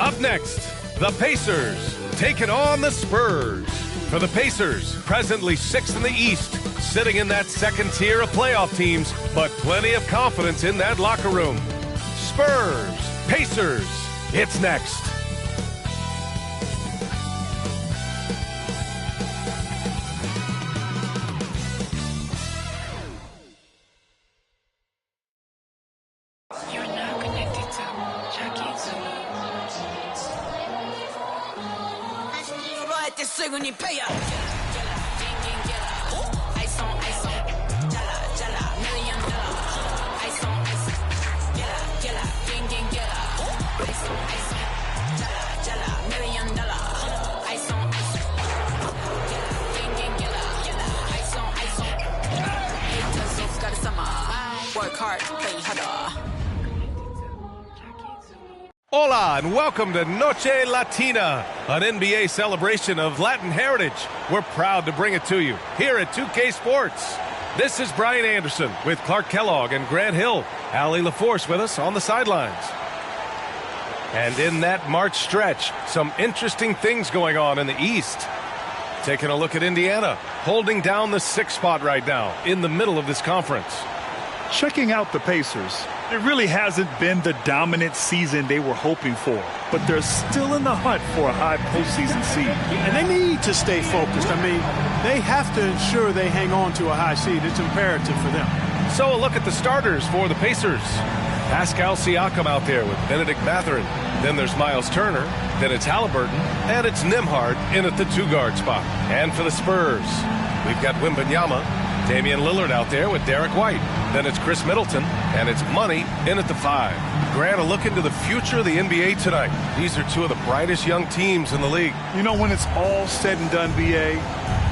Up next, the Pacers taking on the Spurs. For the Pacers, presently 6th in the East, sitting in that second tier of playoff teams, but plenty of confidence in that locker room. Spurs, Pacers, it's next. Hola and welcome to Noche Latina, an NBA celebration of Latin heritage. We're proud to bring it to you here at 2K Sports. This is Brian Anderson with Clark Kellogg and Grant Hill. Allie LaForce with us on the sidelines. And in that March stretch, some interesting things going on in the East. Taking a look at Indiana, holding down the 6th spot right now in the middle of this conference. Checking out the Pacers, it really hasn't been the dominant season they were hoping for, but they're still in the hunt for a high postseason seed. And they need to stay focused. I mean, they have to ensure they hang on to a high seed. It's imperative for them. So a look at the starters for the Pacers. Pascal Siakam out there with Benedict Mathurin. Then there's Miles Turner. Then it's Halliburton. And it's Nembhard in at the 2-guard spot. And for the Spurs, we've got Wembanyama, Damian Lillard out there with Derek White. Then it's Chris Middleton, and it's Money in at the 5. Grant, a look into the future of the NBA tonight. These are two of the brightest young teams in the league. You know, when it's all said and done, BA,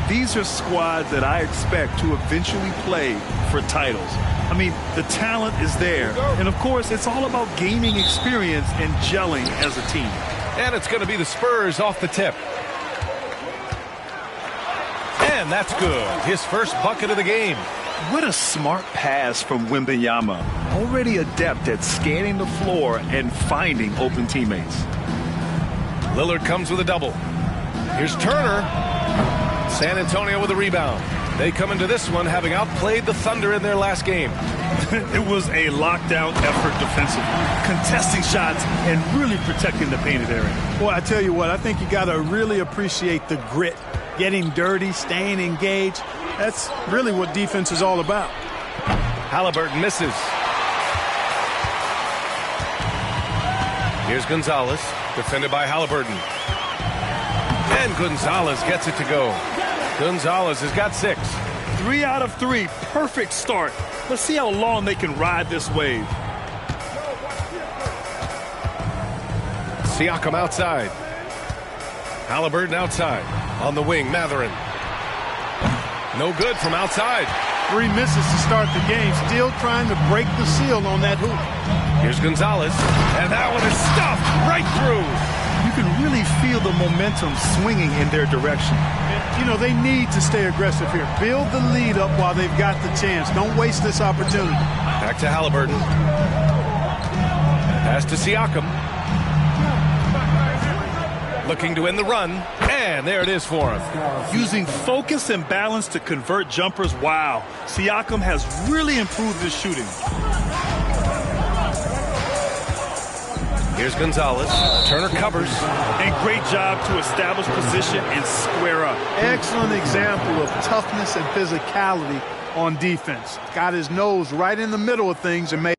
these are squads that I expect to eventually play for titles. I mean, the talent is there. And, of course, it's all about gaining experience and gelling as a team. And it's going to be the Spurs off the tip. And that's good. His first bucket of the game. What a smart pass from Wembanyama. Already adept at scanning the floor and finding open teammates. Lillard comes with a double. Here's Turner. San Antonio with a rebound. They come into this one having outplayed the Thunder in their last game. It was a lockdown effort defensively, contesting shots and really protecting the painted area. Well, I tell you what, I think you got to really appreciate the grit. Getting dirty, staying engaged. That's really what defense is all about. Halliburton misses. Here's Gonzalez, defended by Halliburton. And Gonzalez gets it to go. Gonzalez has got 6. 3 out of 3. Perfect start. Let's see how long they can ride this wave. Siakam outside. Halliburton outside. On the wing, Mathurin. No good from outside. 3 misses to start the game. Still trying to break the seal on that hoop. Here's Gonzalez. And that one is stuffed right through. You can really feel the momentum swinging in their direction. You know, they need to stay aggressive here. Build the lead up while they've got the chance. Don't waste this opportunity. Back to Halliburton. Pass to Siakam. Looking to end the run, and there it is for him. Using focus and balance to convert jumpers, wow. Siakam has really improved his shooting. Here's Gonzalez. Turner covers. And great job to establish position and square up. Excellent example of toughness and physicality on defense. Got his nose right in the middle of things and made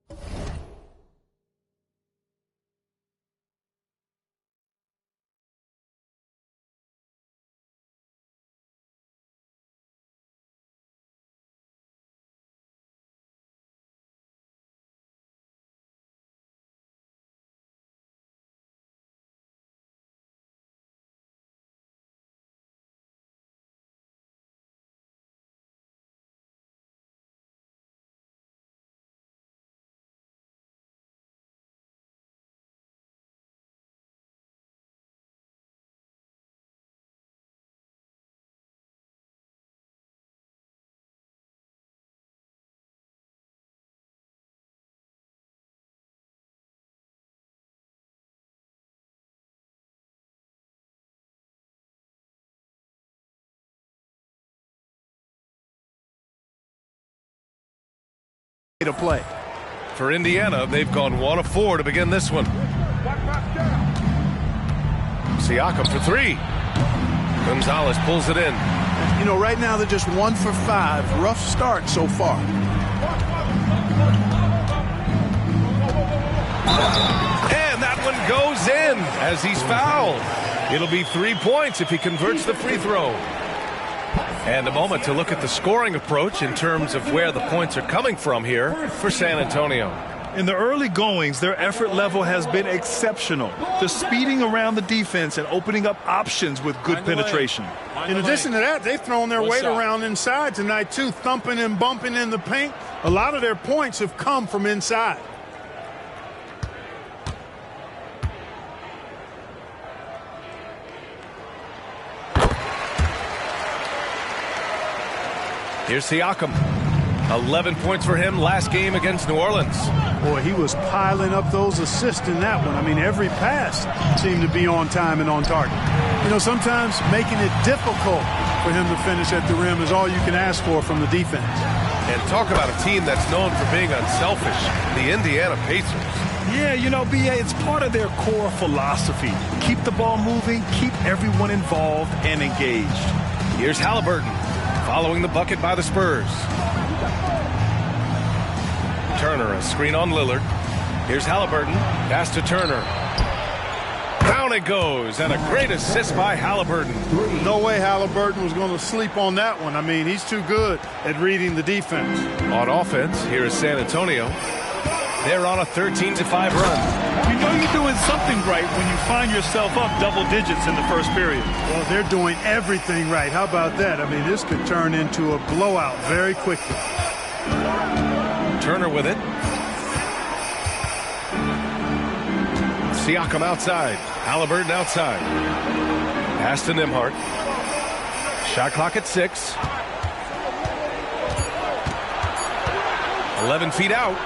to play. For Indiana, they've gone 1 of 4 to begin this one. Siakam for 3. Gonzalez pulls it in. You know, right now they're just 1 for 5. Rough start so far. And that one goes in as he's fouled. It'll be 3 points if he converts the free throw. And a moment to look at the scoring approach in terms of where the points are coming from here for San Antonio. In the early goings, their effort level has been exceptional. They're speeding around the defense and opening up options with good penetration. In addition to that, they've thrown their weight around inside tonight, too, thumping and bumping in the paint. A lot of their points have come from inside. Here's Siakam. 11 points for him last game against New Orleans. Boy, he was piling up those assists in that one. I mean, every pass seemed to be on time and on target. You know, sometimes making it difficult for him to finish at the rim is all you can ask for from the defense. And talk about a team that's known for being unselfish, the Indiana Pacers. Yeah, you know, B.A., it's part of their core philosophy. Keep the ball moving, keep everyone involved and engaged. Here's Halliburton, following the bucket by the Spurs. Turner, a screen on Lillard. Here's Halliburton, pass to Turner. Down it goes, and a great assist by Halliburton. No way Halliburton was going to sleep on that one. I mean, he's too good at reading the defense. On offense, here is San Antonio. They're on a 13-5 run. You know you're doing something right when you find yourself up double digits in the first period. Well, they're doing everything right. How about that? I mean, this could turn into a blowout very quickly. Turner with it. Siakam outside. Halliburton outside. Pass to Nembhard. Shot clock at 6. 11 feet out.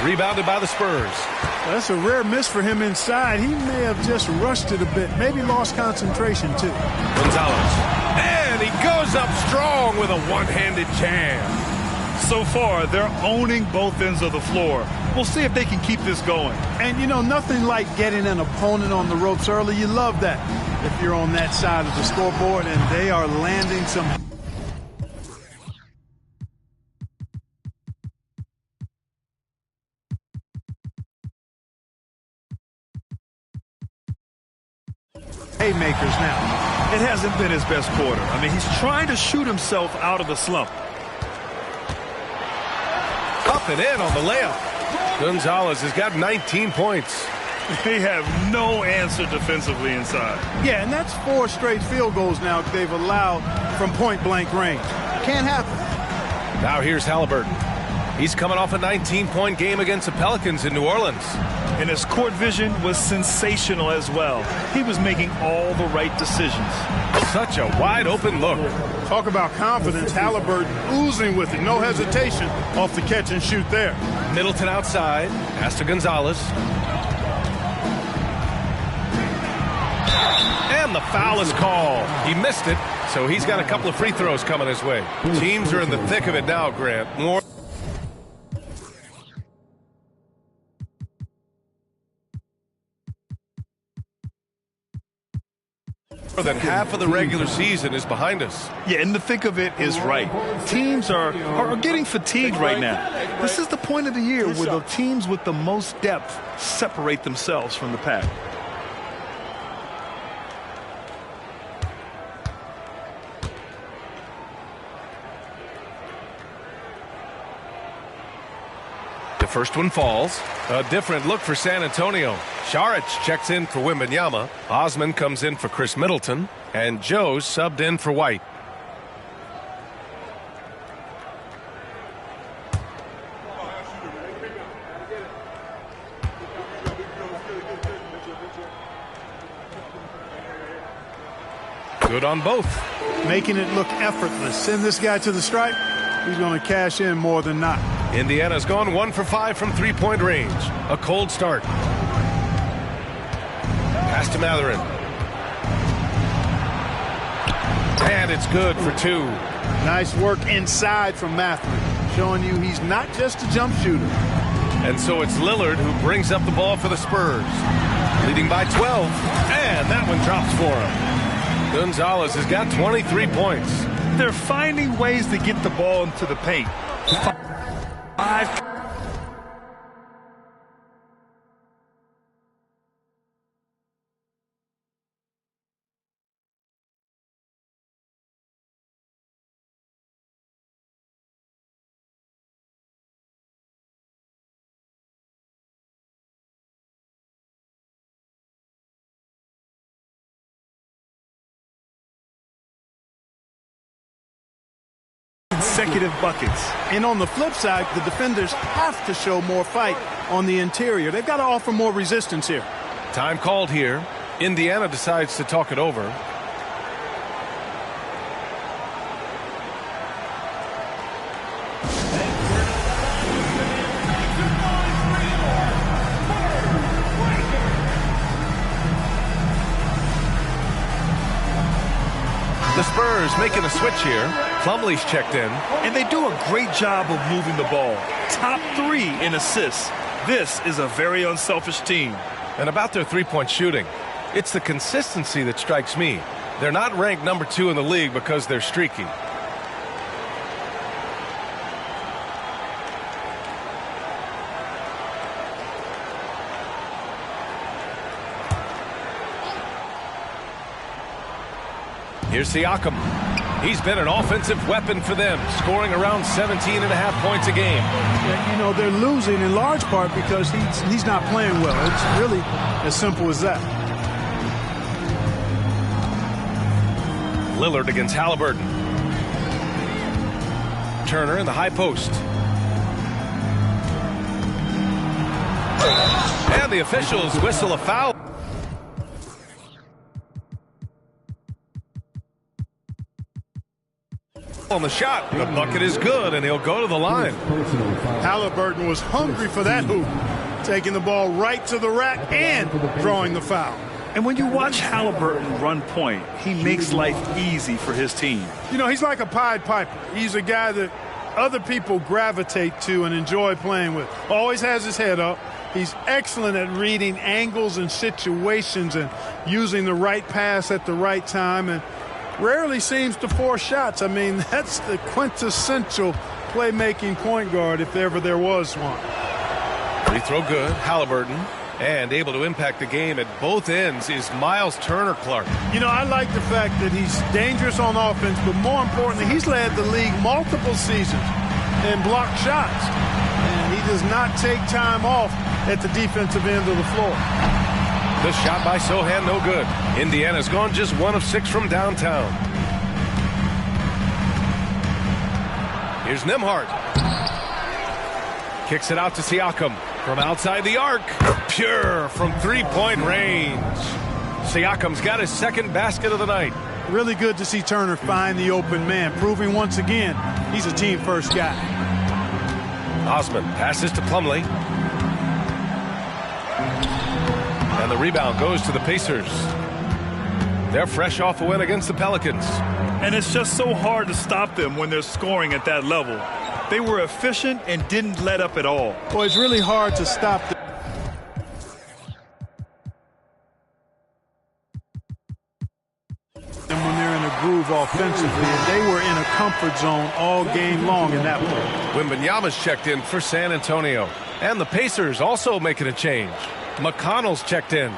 Rebounded by the Spurs. Well, that's a rare miss for him inside. He may have just rushed it a bit. Maybe lost concentration, too. Gonzalez. And he goes up strong with a one-handed jam. So far, they're owning both ends of the floor. We'll see if they can keep this going. And, you know, nothing like getting an opponent on the ropes early. You love that if you're on that side of the scoreboard, and they are landing some... haymakers now. It hasn't been his best quarter. I mean, he's trying to shoot himself out of the slump. Up and in on the layup. Gonzalez has got 19 points. They have no answer defensively inside. Yeah, and that's 4 straight field goals now they've allowed from point-blank range. Can't happen. Now here's Halliburton. He's coming off a 19-point game against the Pelicans in New Orleans. And his court vision was sensational as well. He was making all the right decisions. Such a wide-open look. Talk about confidence. Halliburton oozing with it. No hesitation off the catch and shoot there. Middleton outside. Pass to Gonzalez. And the foul is called. He missed it, so he's got a couple of free throws coming his way. Teams are in the thick of it now, Grant. More than half of the regular season is behind us. Yeah, and the thick of it is right. Teams are getting fatigued right now. This is the point of the year where the teams with the most depth separate themselves from the pack. The first one falls. A different look for San Antonio. Šarić checks in for Wembanyama. Osman comes in for Chris Middleton. And Joe subbed in for White. Good on both. Making it look effortless. Send this guy to the stripe. He's going to cash in more than not. Indiana's gone 1 for 5 from three-point range. A cold start. Pass to Mathurin. And it's good for 2. Nice work inside from Mathurin. showing you he's not just a jump shooter. And so it's Lillard who brings up the ball for the Spurs. Leading by 12, and that one drops for him. Gonzalez has got 23 points. They're finding ways to get the ball into the paint. Consecutive buckets. And on the flip side, the defenders have to show more fight on the interior. They've got to offer more resistance here. Time called here. Indiana decides to talk it over. The Spurs making a switch here. Plumlee's checked in. And they do a great job of moving the ball. Top 3 in assists. This is a very unselfish team. And about their three-point shooting, it's the consistency that strikes me. They're not ranked number 2 in the league because they're streaky. Here's Siakam. He's been an offensive weapon for them, scoring around 17.5 points a game. Yeah, you know, they're losing in large part because he's not playing well. It's really as simple as that. Lillard against Halliburton. Turner in the high post. And the officials whistle a foul. On the shot, the bucket is good, and he'll go to the line. Halliburton was hungry for that hoop, taking the ball right to the rack and drawing the foul. And when you watch Halliburton run point, he makes life easy for his team. You know, he's like a Pied Piper. He's a guy that other people gravitate to and enjoy playing with. Always has his head up. He's excellent at reading angles and situations and using the right pass at the right time, and rarely seems to force shots. I mean, that's the quintessential playmaking point guard if ever there was one. Free throw good, Halliburton. And able to impact the game at both ends is Miles Turner Clark. You know, I like the fact that he's dangerous on offense, but more importantly, he's led the league multiple seasons and blocked shots. And he does not take time off at the defensive end of the floor. The shot by Sohan, no good. Indiana's gone just 1 of 6 from downtown. Here's Nembhard. Kicks it out to Siakam from outside the arc. Pure from three-point range. Siakam's got his second basket of the night. Really good to see Turner find the open man, proving once again he's a team-first guy. Osman passes to Plumlee. And the rebound goes to the Pacers. They're fresh off a win against the Pelicans. And it's just so hard to stop them when they're scoring at that level. They were efficient and didn't let up at all. Well, it's really hard to stop them. And when they're in a groove offensively, and they were in a comfort zone all game long in that one. Wembanyama's checked in for San Antonio. And the Pacers also making a change. McConnell's checked in.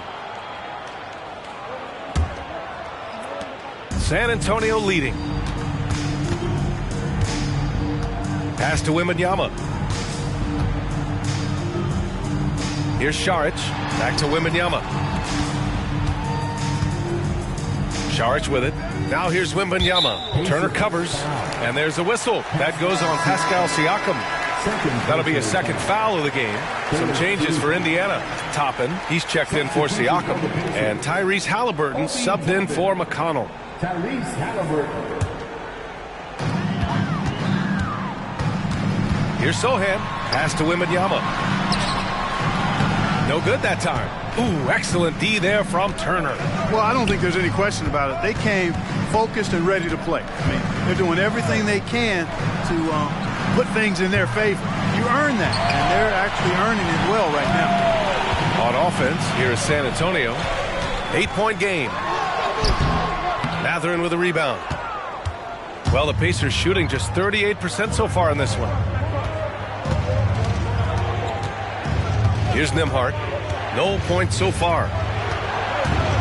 San Antonio leading. Pass to Wembanyama. Here's Šarić. Back to Wembanyama. Šarić with it. Now here's Wembanyama. Turner covers. And there's a whistle. That goes on Pascal Siakam. That'll be a second foul of the game. Some changes for Indiana. Toppin, he's checked in for Siakam. And Tyrese Halliburton subbed in for McConnell. Tyrese Halliburton. Here's Sohan. Pass to Wembanyama. No good that time. Ooh, excellent D there from Turner. Well, I don't think there's any question about it. They came focused and ready to play. I mean, they're doing everything they can to put things in their favor. You earn that, and they're actually earning it well right now. On offense, here is San Antonio. 8-point game. Mathurin with a rebound. Well, the Pacers shooting just 38% so far in this one. Here's Nembhard. No points so far.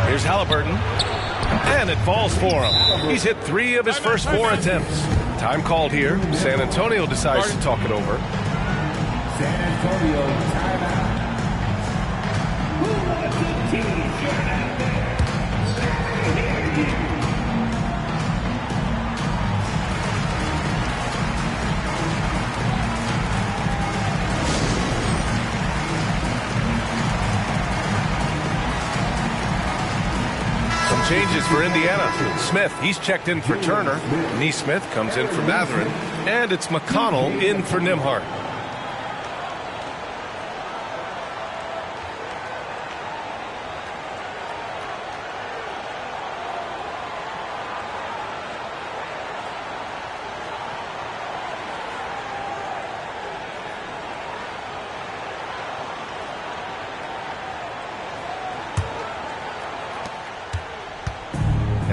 Here's Halliburton. And it falls for him. He's hit 3 of his first 4 attempts. Time called here. San Antonio decides to talk it over. San Antonio timeout. Some changes for Indiana. Smith, he's checked in for Turner. Neesmith comes in for Mathurin. And it's McConnell in for Nembhard.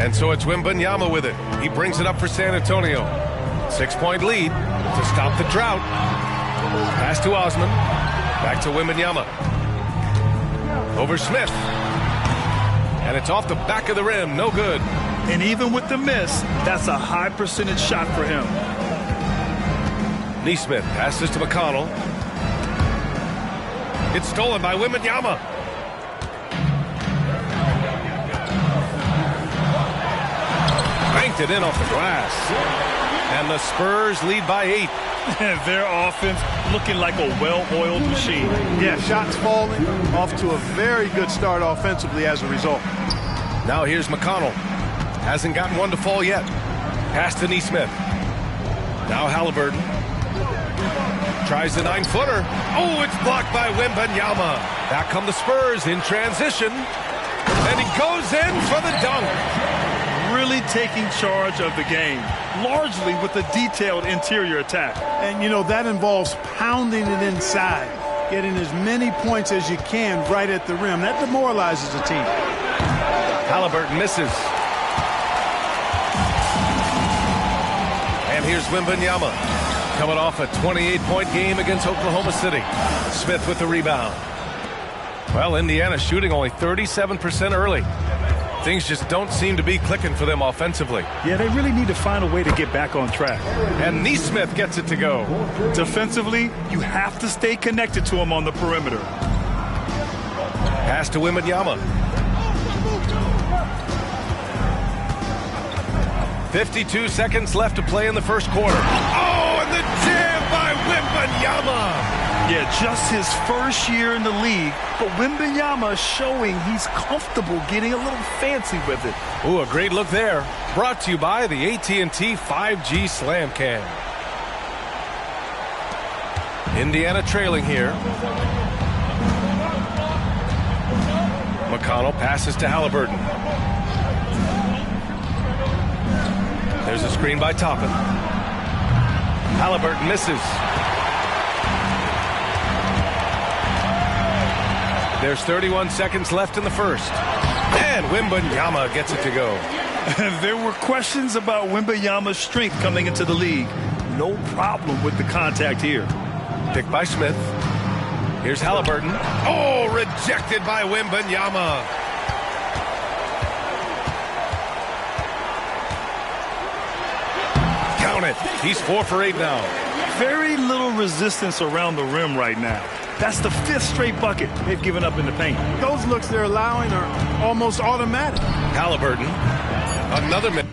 And so it's Wembanyama with it. He brings it up for San Antonio. 6-point lead to stop the drought. Pass to Osman. Back to Wembanyama. Over Smith. And it's off the back of the rim. No good. And even with the miss, that's a high percentage shot for him. Neesmith passes to McConnell. It's stolen by Wembanyama. Banked it in off the glass. And the Spurs lead by 8. And their offense looking like a well-oiled machine. Yeah, shots falling, off to a very good start offensively as a result. Now here's McConnell. Hasn't gotten one to fall yet. Pass to Neesmith. Now Halliburton. Tries the 9-footer. Oh, it's blocked by Wembanyama. Back come the Spurs in transition. And he goes in for the dunk. Really taking charge of the game, largely with a detailed interior attack. And, you know, that involves pounding it inside, getting as many points as you can right at the rim. That demoralizes a team. Halliburton misses. And here's Wembanyama, coming off a 28-point game against Oklahoma City. Smith with the rebound. Well, Indiana shooting only 37% early. Things just don't seem to be clicking for them offensively. Yeah, they really need to find a way to get back on track. And Neesmith gets it to go. Defensively, you have to stay connected to him on the perimeter. Pass to Wembanyama. 52 seconds left to play in the first quarter. Oh, and the jam by Wembanyama. Yeah, just his first year in the league, but Wembanyama showing he's comfortable getting a little fancy with it. Ooh, a great look there. Brought to you by the AT&T 5G Slam Cam. Indiana trailing here. McConnell passes to Halliburton. There's a screen by Toppin. Halliburton misses. There's 31 seconds left in the first. And Wembanyama gets it to go. There were questions about Wembanyama's strength coming into the league. No problem with the contact here. Picked by Smith. Here's Halliburton. Oh, rejected by Wembanyama. Count it. He's 4 for 8 now. Very little resistance around the rim right now. That's the 5th straight bucket they've given up in the paint. Those looks they're allowing are almost automatic. Halliburton. Another miss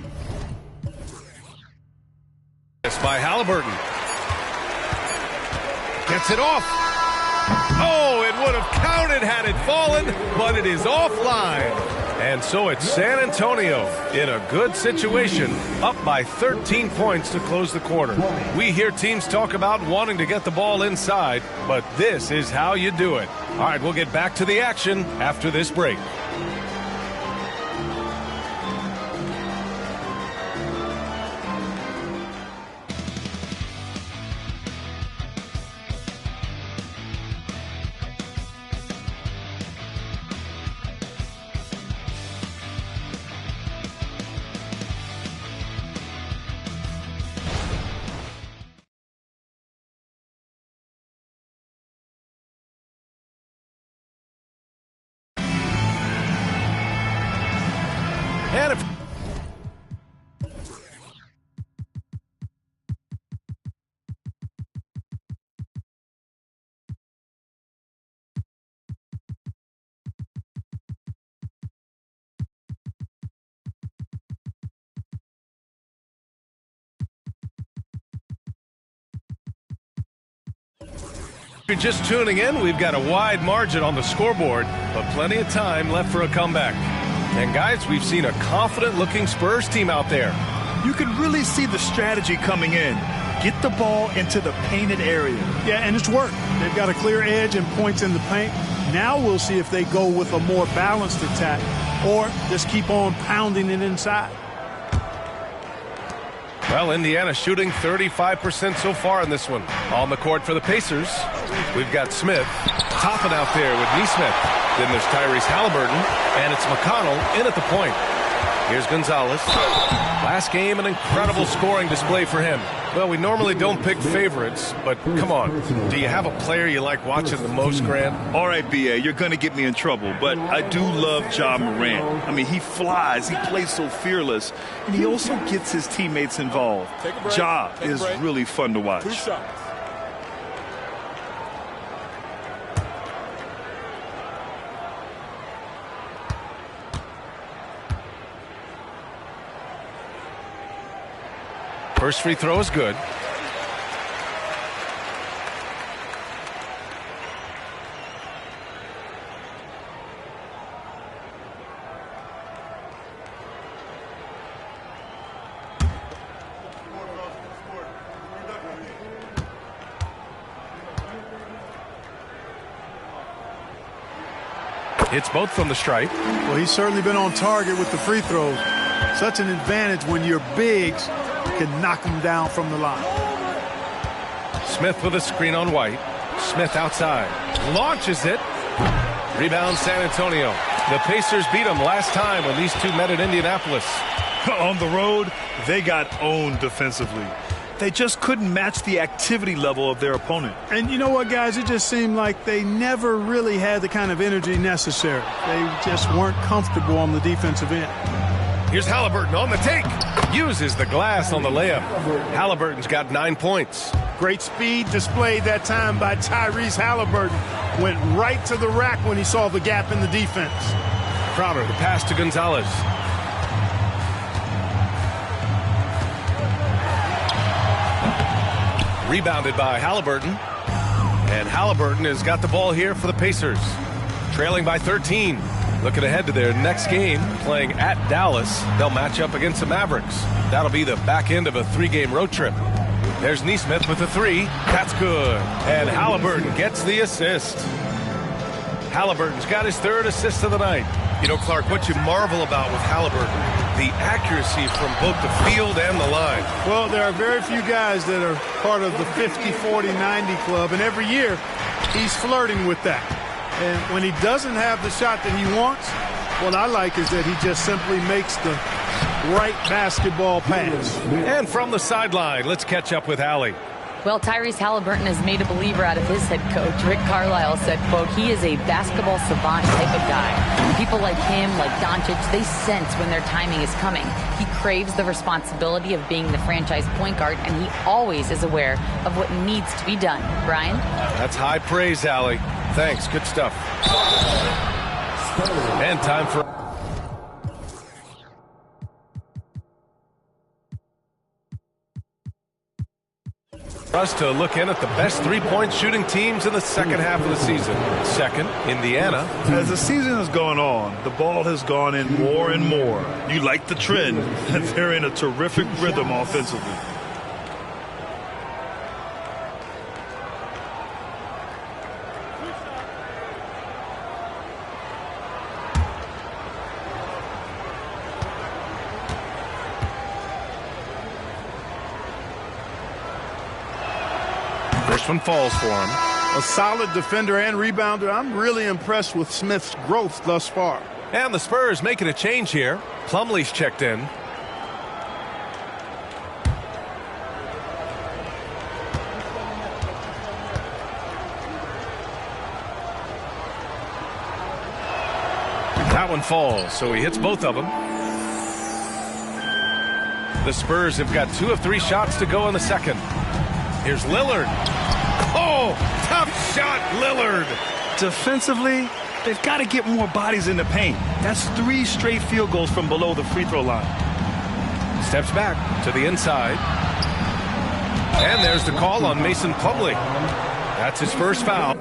by Halliburton. Gets it off. Oh, it would have counted had it fallen, but it is offline. And so it's San Antonio in a good situation, up by 13 points to close the quarter. We hear teams talk about wanting to get the ball inside, but this is how you do it. All right, we'll get back to the action after this break. If you're just tuning in, we've got a wide margin on the scoreboard, but plenty of time left for a comeback. And guys, we've seen a confident-looking Spurs team out there. You can really see the strategy coming in. Get the ball into the painted area. Yeah, and it's worked. They've got a clear edge and points in the paint. Now we'll see if they go with a more balanced attack or just keep on pounding it inside. Well, Indiana shooting 35% so far in this one. On the court for the Pacers, we've got Smith topping out there with Nesmith. Then there's Tyrese Halliburton, and it's McConnell in at the point. Here's Gonzalez. Last game, an incredible scoring display for him. Well, we normally don't pick favorites, but come on. Do you have a player you like watching the most, Grant? All right, B.A., you're going to get me in trouble, but I do love Ja Morant. I mean, he flies, he plays so fearless, and he also gets his teammates involved. Ja is really fun to watch. 2 shots. First free throw is good. It's both from the stripe. Well, he's certainly been on target with the free throws. Such an advantage when your bigs can knock them down from the line. Smith with a screen on White. Smith outside. Launches it. Rebound San Antonio. The Pacers beat them last time when these two met at Indianapolis. On the road, they got owned defensively. They just couldn't match the activity level of their opponent. And you know what, guys? It just seemed like they never really had the kind of energy necessary. They just weren't comfortable on the defensive end. Here's Halliburton on the take. Uses the glass on the layup. Halliburton's got 9 points. Great speed displayed that time by Tyrese Halliburton. Went right to the rack when he saw the gap in the defense. Crowder, the pass to Gonzalez. Rebounded by Halliburton. And Halliburton has got the ball here for the Pacers. Trailing by 13. Looking ahead to their next game, playing at Dallas. They'll match up against the Mavericks. That'll be the back end of a 3-game road trip. There's Nesmith with the 3. That's good. And Halliburton gets the assist. Halliburton's got his 3rd assist of the night. You know, Clark, what you marvel about with Halliburton, the accuracy from both the field and the line. Well, there are very few guys that are part of the 50, 40, 90 club, and every year he's flirting with that. And when he doesn't have the shot that he wants, what I like is that he just simply makes the right basketball pass. And from the sideline, let's catch up with Allie. Well, Tyrese Halliburton has made a believer out of his head coach. Rick Carlisle said, quote, he is a basketball savant type of guy. People like him, like Doncic, they sense when their timing is coming. He craves the responsibility of being the franchise point guard, and he always is aware of what needs to be done. Brian? That's high praise, Allie. Thanks. Good stuff. And time for... us to look in at the best three-point shooting teams in the second half of the season. Second, Indiana. As the season has gone on, the ball has gone in more and more. You like the trend. They're in a terrific rhythm offensively. First one falls for him. A solid defender and rebounder. I'm really impressed with Smith's growth thus far. And the Spurs making a change here. Plumlee's checked in. That one falls, so he hits both of them. The Spurs have got 2 of 3 shots to go in the second. Here's Lillard. Oh, tough shot, Lillard. Defensively, they've got to get more bodies in the paint. That's 3 straight field goals from below the free throw line. Steps back to the inside. And there's the call on Mason Plumlee. That's his first foul.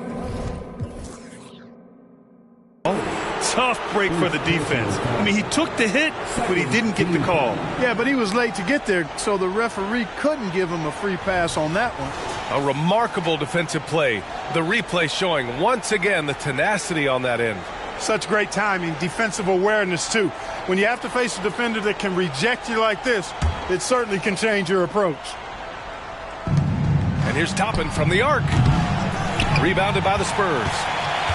Tough break for the defense. I mean, he took the hit, but he didn't get the call. Yeah, but he was late to get there, so the referee couldn't give him a free pass on that one. A remarkable defensive play. The replay showing once again the tenacity on that end. Such great timing, defensive awareness, too. When you have to face a defender that can reject you like this, it certainly can change your approach. And here's Toppin from the arc. Rebounded by the Spurs.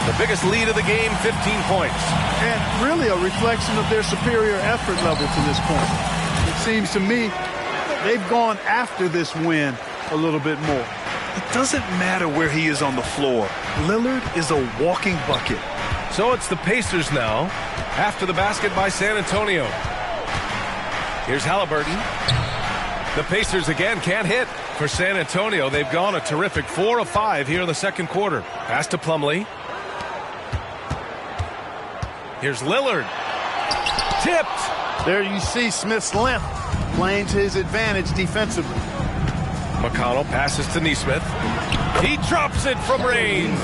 The biggest lead of the game, 15 points. And really a reflection of their superior effort level to this point. It seems to me they've gone after this win a little bit more. It doesn't matter where he is on the floor. Lillard is a walking bucket. So it's the Pacers now, after the basket by San Antonio. Here's Halliburton. The Pacers again can't hit. For San Antonio, they've gone a terrific 4 of 5 here in the second quarter. Pass to Plumlee. Here's Lillard. Tipped. There you see Smith's length playing to his advantage defensively. McConnell passes to Nesmith. He drops it from range.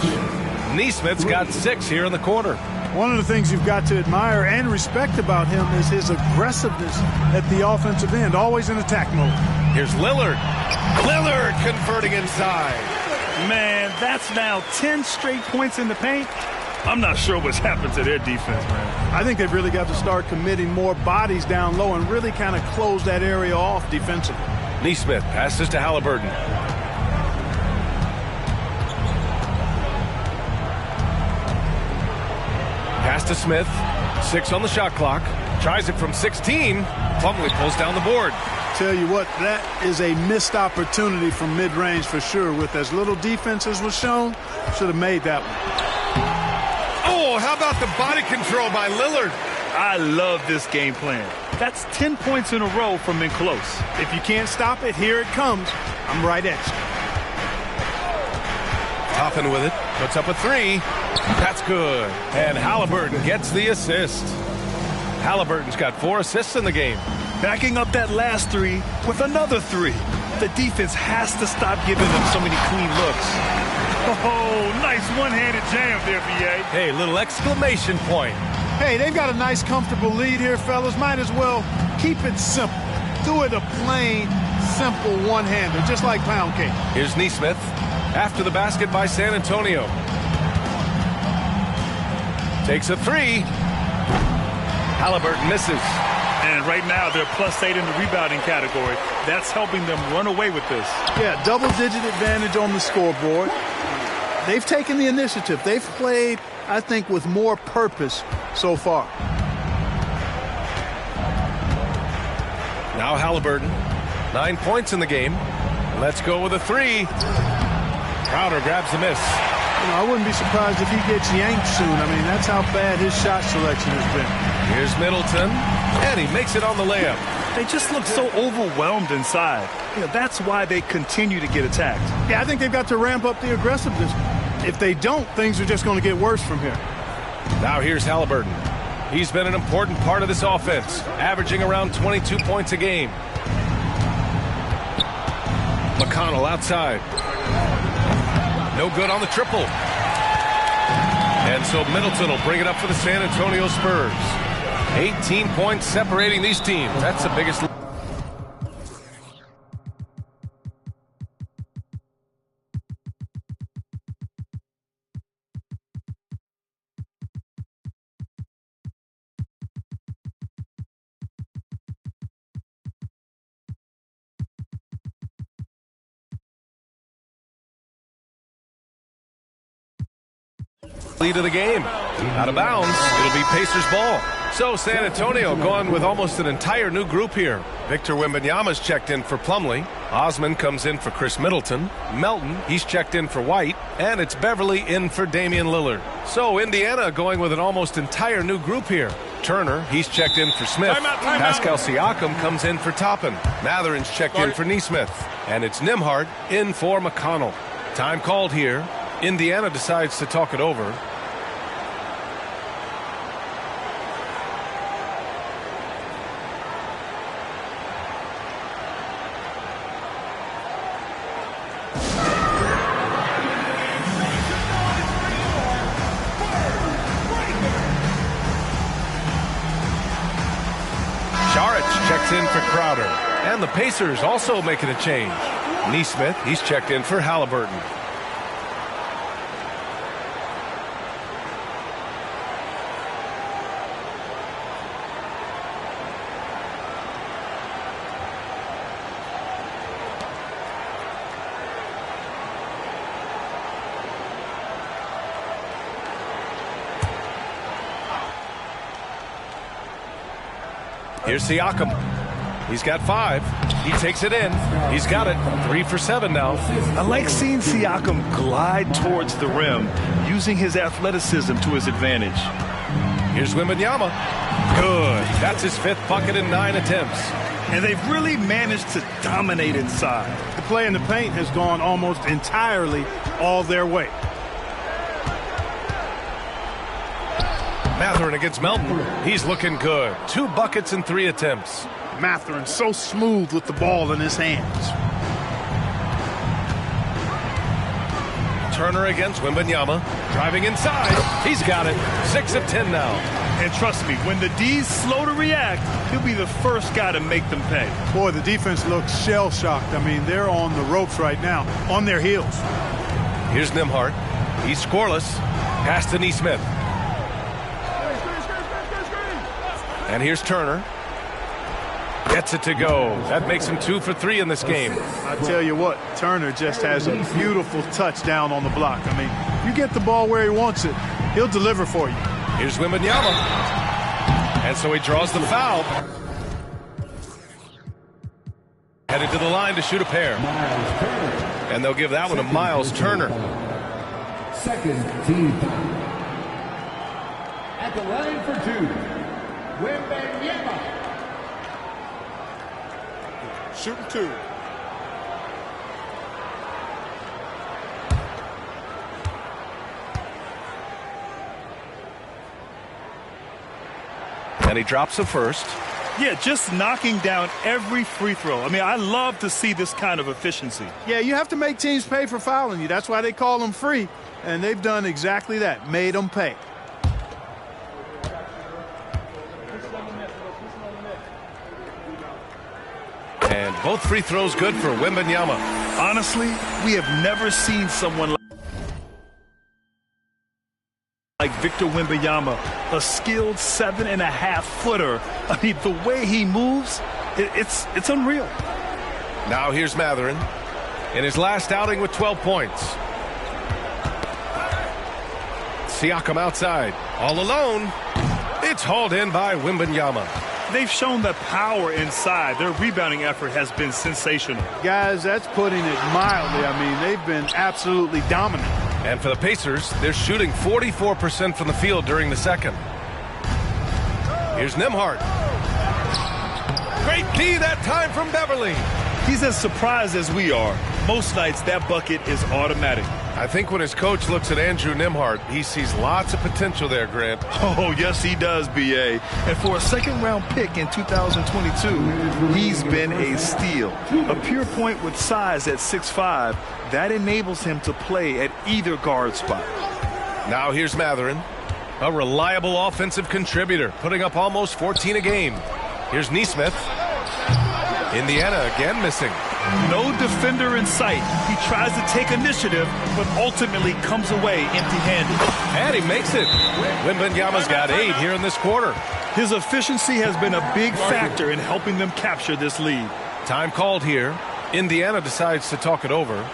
Nesmith's got 6 here in the quarter. One of the things you've got to admire and respect about him is his aggressiveness at the offensive end, always in attack mode. Here's Lillard. Lillard converting inside. Man, that's now 10 straight points in the paint. I'm not sure what's happened to their defense, man. I think they've really got to start committing more bodies down low and really kind of close that area off defensively. Nesmith passes to Halliburton. Pass to Smith. 6 on the shot clock. Tries it from 16. Plumlee pulls down the board. Tell you what, that is a missed opportunity from mid-range for sure. With as little defense as was shown, should have made that one. Oh, how about the body control by Lillard? I love this game plan. That's 10 points in a row from in close. If you can't stop it, here it comes. I'm right at you. Toppin with it. Puts up a 3. That's good. And Halliburton gets the assist. Halliburton's got 4 assists in the game. Backing up that last 3 with another 3. The defense has to stop giving them so many clean looks. Oh, nice one-handed jam there, B.A. Hey, little exclamation point. Hey, they've got a nice, comfortable lead here, fellas. Might as well keep it simple. Do it a plain, simple one-hander, just like pound cake. Here's Nesmith. After the basket by San Antonio. Takes a 3. Halliburton misses. And right now, they're +8 in the rebounding category. That's helping them run away with this. Yeah, double-digit advantage on the scoreboard. They've taken the initiative. They've played, I think, with more purpose so far. Now Halliburton. 9 points in the game. Let's go with a 3. Crowder grabs the miss. You know, I wouldn't be surprised if he gets yanked soon. I mean, that's how bad his shot selection has been. Here's Middleton, and he makes it on the layup. They just look so overwhelmed inside. You know, that's why they continue to get attacked. Yeah, I think they've got to ramp up the aggressiveness. If they don't, things are just going to get worse from here. Now here's Halliburton. He's been an important part of this offense, averaging around 22 points a game. McConnell outside. No good on the triple. And so Middleton will bring it up for the San Antonio Spurs. 18 points separating these teams. That's the biggest. Lead of the game. Out of bounds. It'll be Pacers ball. So San Antonio going with almost an entire new group here. Victor Wembanyama's checked in for Plumlee. Osman comes in for Chris Middleton. Melton, he's checked in for White. And it's Beverly in for Damian Lillard. So Indiana going with an almost entire new group here. Turner, he's checked in for Smith. Pascal Siakam comes in for Toppin. Matherin's checked in for Nesmith. And it's Nembhard in for McConnell. Time called here. Indiana decides to talk it over. That's in for Crowder. And the Pacers also making a change. Neesmith, he's checked in for Halliburton. Here's Siakam. He's got 5. He takes it in. He's got it. 3 for 7 now. I like seeing Siakam glide towards the rim, using his athleticism to his advantage. Here's Wembanyama. Good. That's his 5th bucket in 9 attempts. And they've really managed to dominate inside. The play in the paint has gone almost entirely all their way. Mathurin against Melton. He's looking good. 2 buckets in 3 attempts. Mathurin so smooth with the ball in his hands. Turner against Wembanyama. Driving inside. He's got it. 6 of 10 now. And trust me, when the D's slow to react, he'll be the first guy to make them pay. Boy, the defense looks shell-shocked. I mean, they're on the ropes right now, on their heels. Here's Nembhard. He's scoreless. Pass to Neesmith. And here's Turner. Gets it to go. That makes him 2 for 3 in this game. I tell you what, Turner just has a beautiful touchdown on the block. I mean, you get the ball where he wants it, he'll deliver for you. Here's Wembanyama. And so he draws the foul. Headed to the line to shoot a pair. And they'll give that one to Miles Turner. Second team. At the line for 2. Wembanyama. Shooting 2. And he drops the first. Yeah, just knocking down every free throw. I mean, I love to see this kind of efficiency. Yeah, you have to make teams pay for fouling you. That's why they call them free. And they've done exactly that, made them pay. And both free throws good for Wembanyama. Honestly, we have never seen someone like Victor Wembanyama, a skilled 7.5-footer. I mean, the way he moves, it's unreal. Now here's Mathurin in his last outing with 12 points. Siakam outside, all alone. It's hauled in by Wembanyama. They've shown that power inside. Their rebounding effort has been sensational. Guys, that's putting it mildly. I mean, they've been absolutely dominant. And for the Pacers, they're shooting 44% from the field during the second. Here's Nembhard. Great D that time from Beverly. He's as surprised as we are. Most nights, that bucket is automatic. I think when his coach looks at Andrew Nembhard, he sees lots of potential there, Grant. Oh, yes, he does, B.A. And for a second-round pick in 2022, he's been a steal. A pure point with size at 6'5", that enables him to play at either guard spot. Now here's Mathurin, a reliable offensive contributor, putting up almost 14 a game. Here's Neesmith. Indiana again missing. No defender in sight. He tries to take initiative, but ultimately comes away empty-handed. And he makes it. Wembanyama's got 8 here in this quarter. His efficiency has been a big factor in helping them capture this lead. Time called here. Indiana decides to talk it over.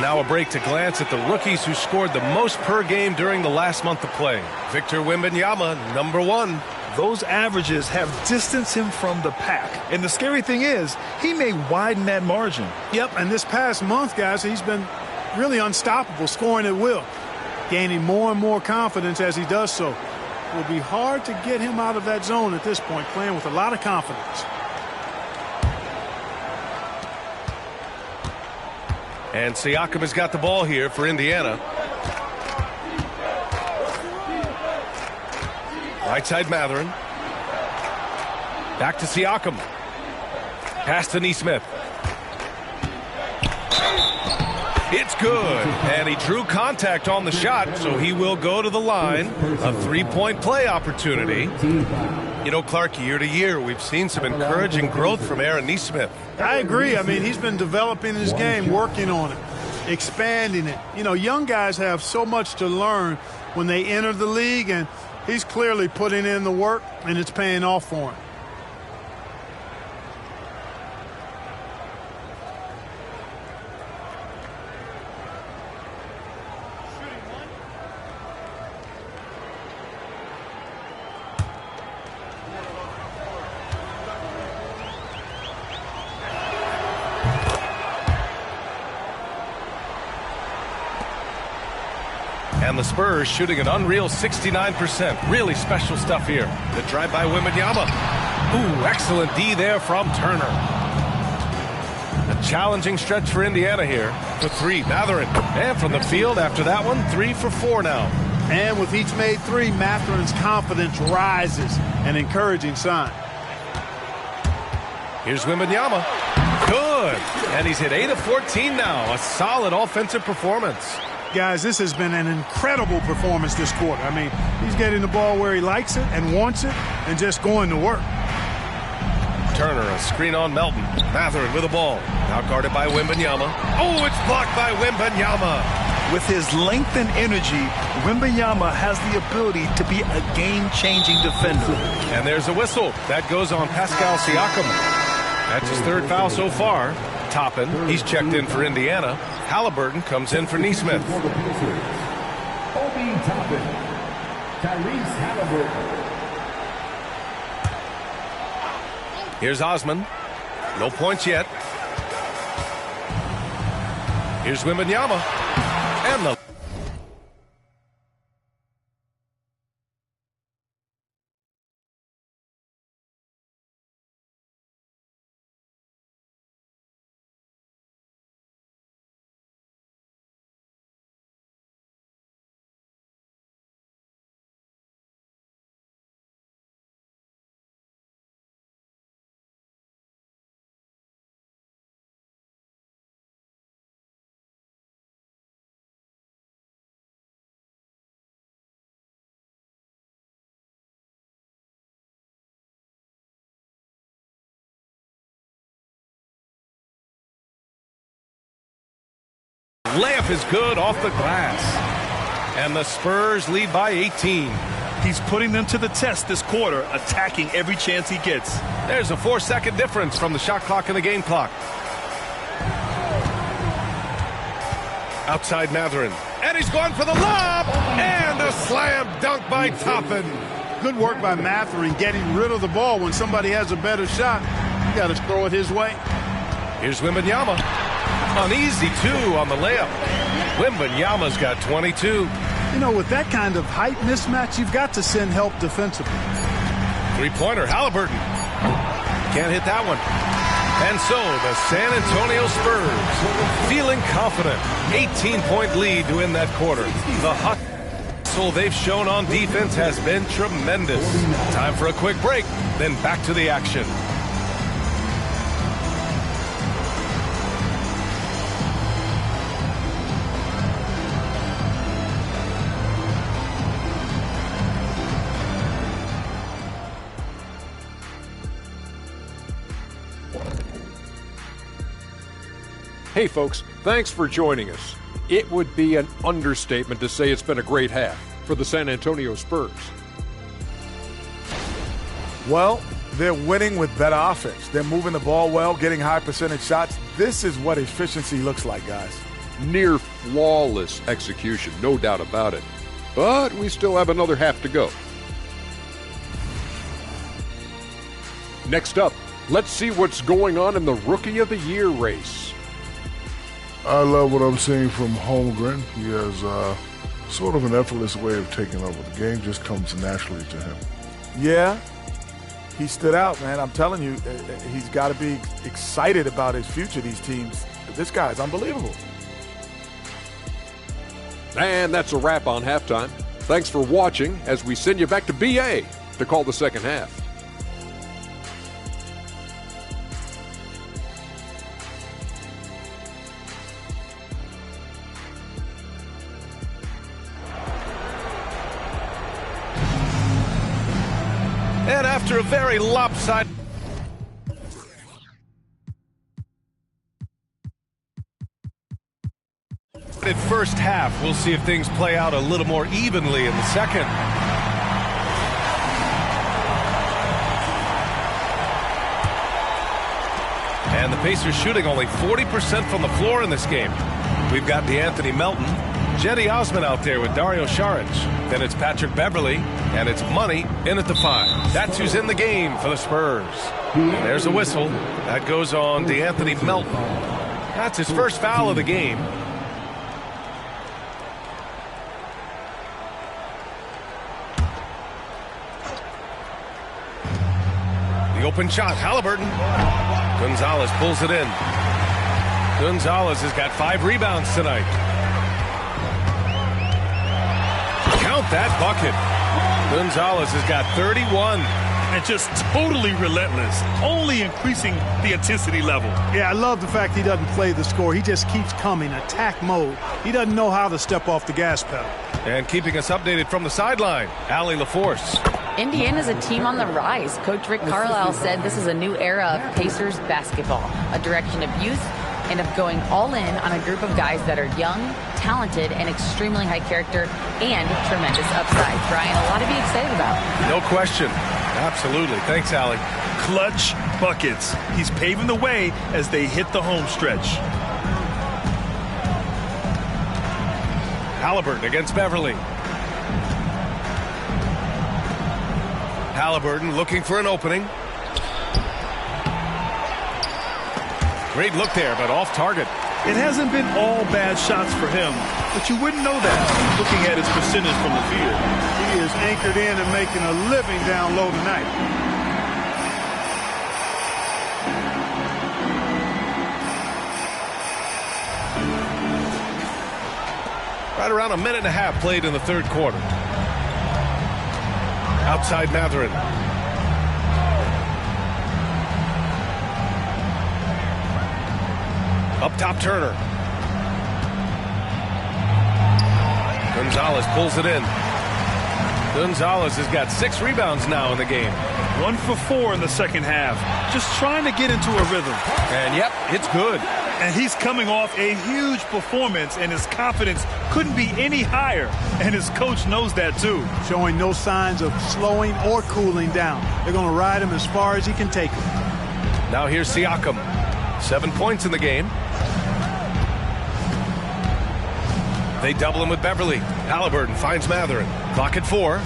Now a break to glance at the rookies who scored the most per game during the last month of play. Victor Wembanyama, number 1. Those averages have distanced him from the pack. And the scary thing is, he may widen that margin. Yep, and this past month, guys, he's been really unstoppable, scoring at will, gaining more and more confidence as he does so. It will be hard to get him out of that zone at this point, playing with a lot of confidence. And Siakam has got the ball here for Indiana. Right side Matherin. Back to Siakam. Pass to Neesmith. It's good. And he drew contact on the shot, so he will go to the line. A three-point play opportunity. You know, Clark, year to year, we've seen some encouraging growth from Aaron Neesmith. I agree. I mean, he's been developing his game, working on it, expanding it. You know, young guys have so much to learn when they enter the league, and he's clearly putting in the work, and it's paying off for him. And the Spurs shooting an unreal 69%. Really special stuff here. The drive by Wembanyama. Ooh, excellent D there from Turner. A challenging stretch for Indiana here. For three, Matherin. And from the field after that one, 3 for 4 now. And with each made three, Matherin's confidence rises. An encouraging sign. Here's Wembanyama. Good. And he's hit 8 of 14 now. A solid offensive performance. Guys, this has been an incredible performance this quarter. I mean, he's getting the ball where he likes it and wants it and just going to work. Turner, a screen on Melton. Matherin with the ball. Now guarded by Wembanyama. Oh, it's blocked by Wembanyama. With his length and energy, Wembanyama has the ability to be a game-changing defender. And there's a whistle. That goes on Pascal Siakam. That's his 3rd foul so far. Toppin, he's checked in for Indiana. Halliburton comes in for Neesmith. Obi Toppin. Tyrese Halliburton. Here's Osman. No points yet. Here's Wembanyama. And the layup is good off the glass. And the Spurs lead by 18. He's putting them to the test this quarter, attacking every chance he gets. There's a 4-second difference from the shot clock and the game clock. Outside Matherin. And he's going for the lob. And a slam dunk by Toppin. Good work by Matherin getting rid of the ball when somebody has a better shot. You got to throw it his way. Here's Wembanyama. An easy 2 on the layup. Wembanyama's got 22. You know, with that kind of height mismatch, you've got to send help defensively. Three-pointer, Halliburton. Can't hit that one. And so the San Antonio Spurs feeling confident. 18-point lead to win that quarter. The hustle they've shown on defense has been tremendous. Time for a quick break, then back to the action. Hey folks, thanks for joining us. It would be an understatement to say it's been a great half for the San Antonio Spurs. Well, they're winning with better offense. They're moving the ball well, getting high percentage shots. This is what efficiency looks like, guys. Near flawless execution, no doubt about it. But we still have another half to go. Next up, let's see what's going on in the Rookie of the Year race. I love what I'm seeing from Holmgren. He has sort of an effortless way of taking over. The game just comes naturally to him. Yeah, he stood out, man. I'm telling you, he's got to be excited about his future, these teams. This guy's unbelievable. And that's a wrap on halftime. Thanks for watching as we send you back to BA to call the second half. And after a very lopsided first half, we'll see if things play out a little more evenly in the second. And the Pacers shooting only 40% from the floor in this game. We've got DeAnthony Melton, Jetty Osman out there with Dario Saric. Then it's Patrick Beverley, and it's money in at the 5. That's who's in the game for the Spurs. There's a whistle. That goes on DeAnthony Melton. That's his first foul of the game. The open shot, Halliburton. Gonzalez pulls it in. Gonzalez has got 5 rebounds tonight. Count that bucket. Gonzalez has got 31. And just totally relentless, only increasing the intensity level. Yeah, I love the fact he doesn't play the score. He just keeps coming, attack mode. He doesn't know how to step off the gas pedal. And keeping us updated from the sideline, Allie LaForce. Indiana's a team on the rise. Coach Rick Carlisle said this is a new era of Pacers basketball, a direction of youth and of going all in on a group of guys that are young, talented, and extremely high character and tremendous upside. Brian, a lot to be excited about. No question. Absolutely. Thanks, Allie. Clutch buckets. He's paving the way as they hit the home stretch. Halliburton against Beverley. Halliburton looking for an opening. Great look there, but off target. It hasn't been all bad shots for him, but you wouldn't know that looking at his percentage from the field. He is anchored in and making a living down low tonight. Right around a minute and a half played in the third quarter. Outside Mathurin. Up top Turner. Gonzalez pulls it in. Gonzalez has got 6 rebounds now in the game. 1 for 4 in the second half. Just trying to get into a rhythm. And yep, it's good. And he's coming off a huge performance, and his confidence couldn't be any higher. And his coach knows that too. Showing no signs of slowing or cooling down. They're going to ride him as far as he can take him. Now here's Siakam. 7 points in the game. They double him with Beverley. Halliburton finds Mathurin. Clock at 4.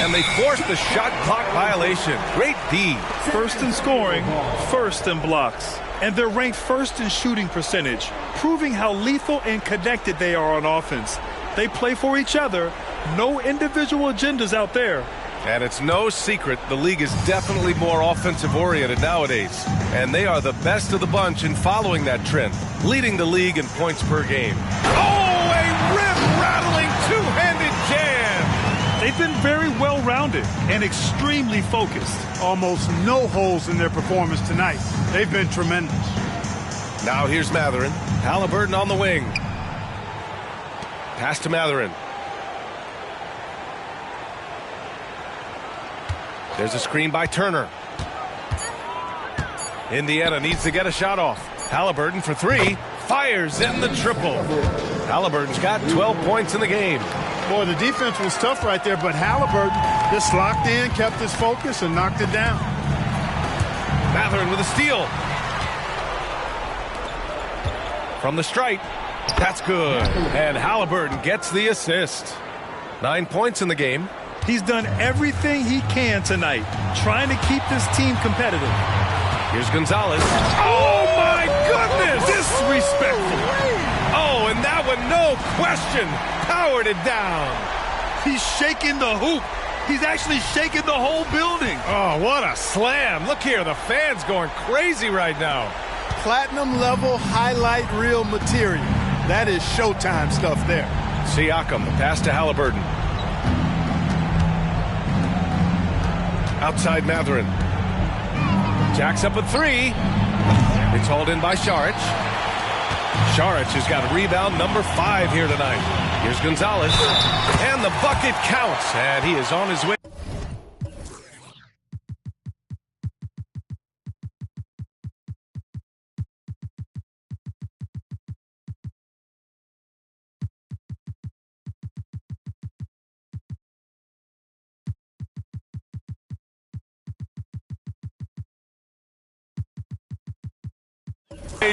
And they force the shot clock violation. Great D. First in scoring, first in blocks. And they're ranked first in shooting percentage, proving how lethal and connected they are on offense. They play for each other. No individual agendas out there. And it's no secret the league is definitely more offensive-oriented nowadays. And they are the best of the bunch in following that trend, leading the league in points per game. Oh, a rip-rattling two-handed jam! They've been very well-rounded and extremely focused. Almost no holes in their performance tonight. They've been tremendous. Now here's Mathurin. Halliburton on the wing. Pass to Mathurin. There's a screen by Turner. Indiana needs to get a shot off. Halliburton for 3. Fires in the triple. Halliburton's got 12 points in the game. Boy, the defense was tough right there, but Halliburton just locked in, kept his focus, and knocked it down. Mathurin with a steal. From the stripe. That's good. And Halliburton gets the assist. 9 points in the game. He's done everything he can tonight, trying to keep this team competitive. Here's Gonzalez. Oh, my goodness! Disrespectful. Oh, and that one, no question, powered it down. He's shaking the hoop. He's actually shaking the whole building. Oh, what a slam. Look here, the fans going crazy right now. Platinum level highlight reel material. That is showtime stuff there. Siakam, the pass to Halliburton. Outside Matherin. Jacks up a three. It's hauled in by Saric. Saric has got rebound number 5 here tonight. Here's Gonzalez. And the bucket counts. And he is on his way.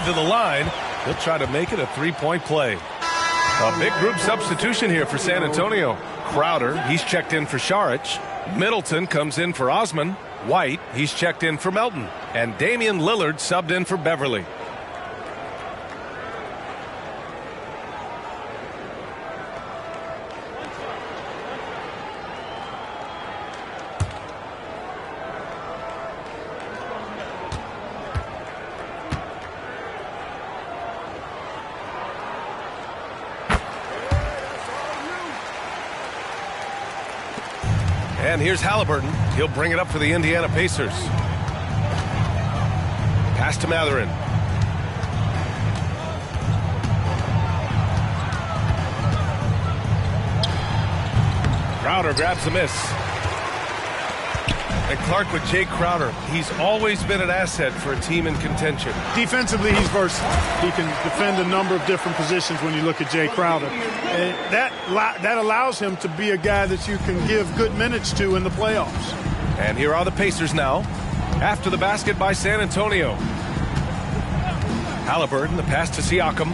To the line, he'll try to make it a three-point play. A big group substitution here for San Antonio. Crowder, he's checked in for Saric. Middleton comes in for Osman. White, he's checked in for Melton. And Damian Lillard subbed in for Beverly. And here's Halliburton. He'll bring it up for the Indiana Pacers. Pass to Matherin. Crowder grabs the miss. And Clark with Jay Crowder. He's always been an asset for a team in contention. Defensively, he's versatile. He can defend a number of different positions when you look at Jay Crowder. And that allows him to be a guy that you can give good minutes to in the playoffs. And here are the Pacers now. After the basket by San Antonio. Halliburton, the pass to Siakam.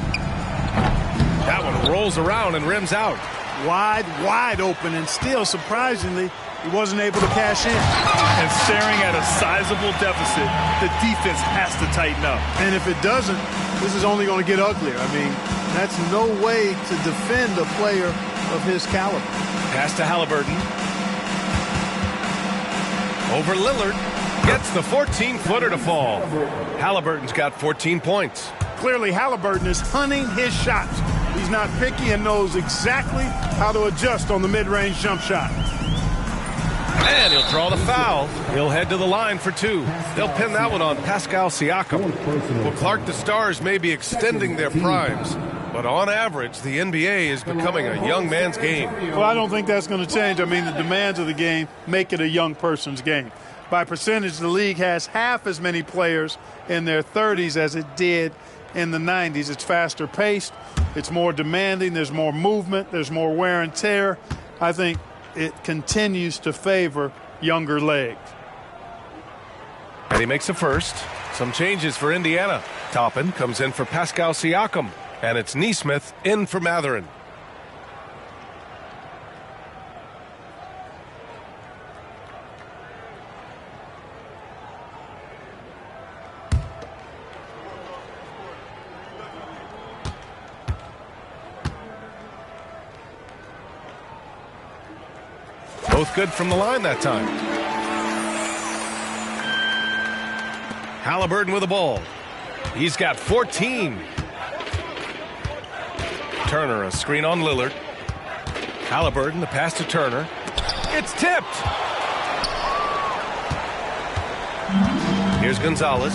That one rolls around and rims out. Wide open, and still, surprisingly, he wasn't able to cash in. And staring at a sizable deficit, the defense has to tighten up. And if it doesn't, this is only going to get uglier. I mean, that's no way to defend a player of his caliber. Pass to Halliburton. Over Lillard. Gets the 14-footer to fall. Halliburton's got 14 points. Clearly, Halliburton is hunting his shots. He's not picky and knows exactly how to adjust on the mid-range jump shot. And he'll draw the foul. He'll head to the line for 2. They'll pin that one on Pascal Siakam. Well, Clark, the Stars may be extending their primes, but on average, the NBA is becoming a young man's game. Well, I don't think that's going to change. I mean, the demands of the game make it a young person's game. By percentage, the league has half as many players in their 30s as it did in the 90s. It's faster paced. It's more demanding. There's more movement. There's more wear and tear. I think it continues to favor younger legs. And he makes a first. Some changes for Indiana. Toppin comes in for Pascal Siakam. And it's Nesmith in for Matherin. Both good from the line that time. Halliburton with the ball. He's got 14. Turner, a screen on Lillard. Halliburton, the pass to Turner. It's tipped. Here's Gonzalez.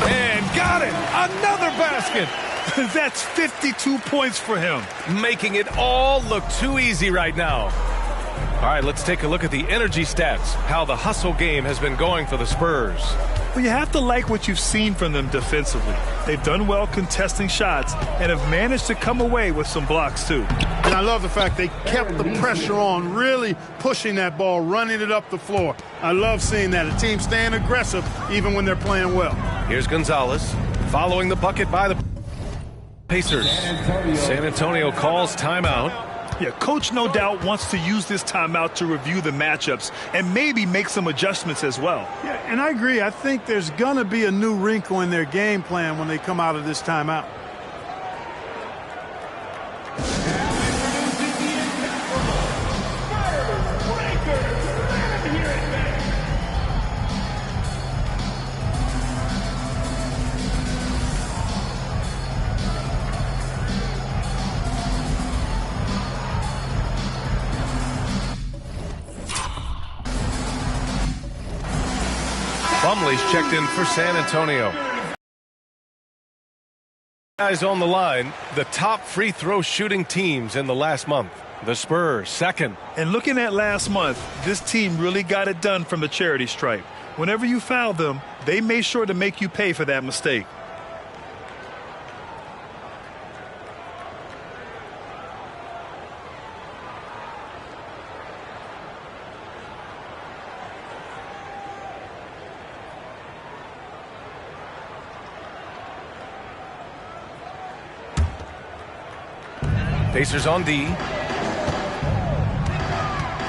And got it. Another basket. That's 52 points for him. Making it all look too easy right now. All right, let's take a look at the energy stats, how the hustle game has been going for the Spurs. Well, you have to like what you've seen from them defensively. They've done well contesting shots and have managed to come away with some blocks, too. And I love the fact they kept the pressure on, really pushing that ball, running it up the floor. I love seeing that. A team staying aggressive even when they're playing well. Here's Gonzalez following the bucket by the Pacers. San Antonio calls timeout. Yeah, coach no doubt wants to use this timeout to review the matchups and maybe make some adjustments as well. Yeah, and I agree. I think there's going to be a new wrinkle in their game plan when they come out of this timeout. Plumlee's checked in for San Antonio. Guys on the line, the top free throw shooting teams in the last month. The Spurs, second. And looking at last month, this team really got it done from the charity stripe. Whenever you fouled them, they made sure to make you pay for that mistake. Pacers on D.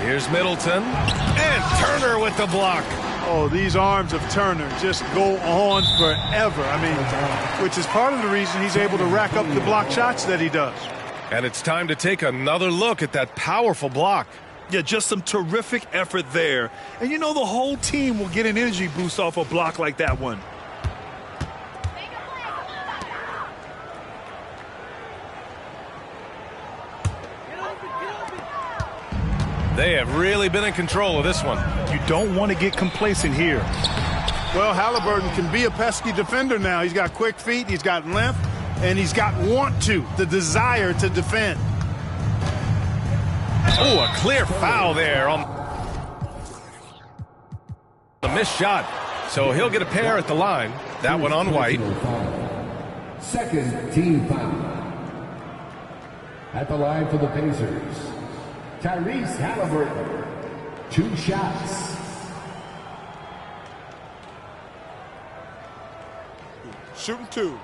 Here's Middleton. And Turner with the block. Oh, these arms of Turner just go on forever. I mean, which is part of the reason he's able to rack up the block shots that he does. And it's time to take another look at that powerful block. Yeah, just some terrific effort there. And you know the whole team will get an energy boost off a block like that one. They have really been in control of this one. You don't want to get complacent here. Well, Halliburton can be a pesky defender now. He's got quick feet, he's got length, and he's got the desire to defend. Oh, a clear foul there on the missed shot. So he'll get a pair at the line. That one on White. Second team foul. At the line for the Pacers, Tyrese Halliburton, 2 shots. Shooting 2.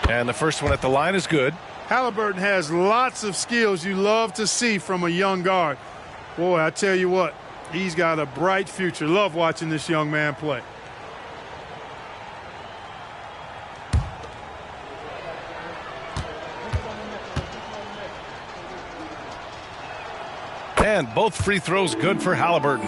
And the first one at the line is good. Halliburton has lots of skills you love to see from a young guard. Boy, I tell you what, he's got a bright future. Love watching this young man play. And both free throws good for Halliburton.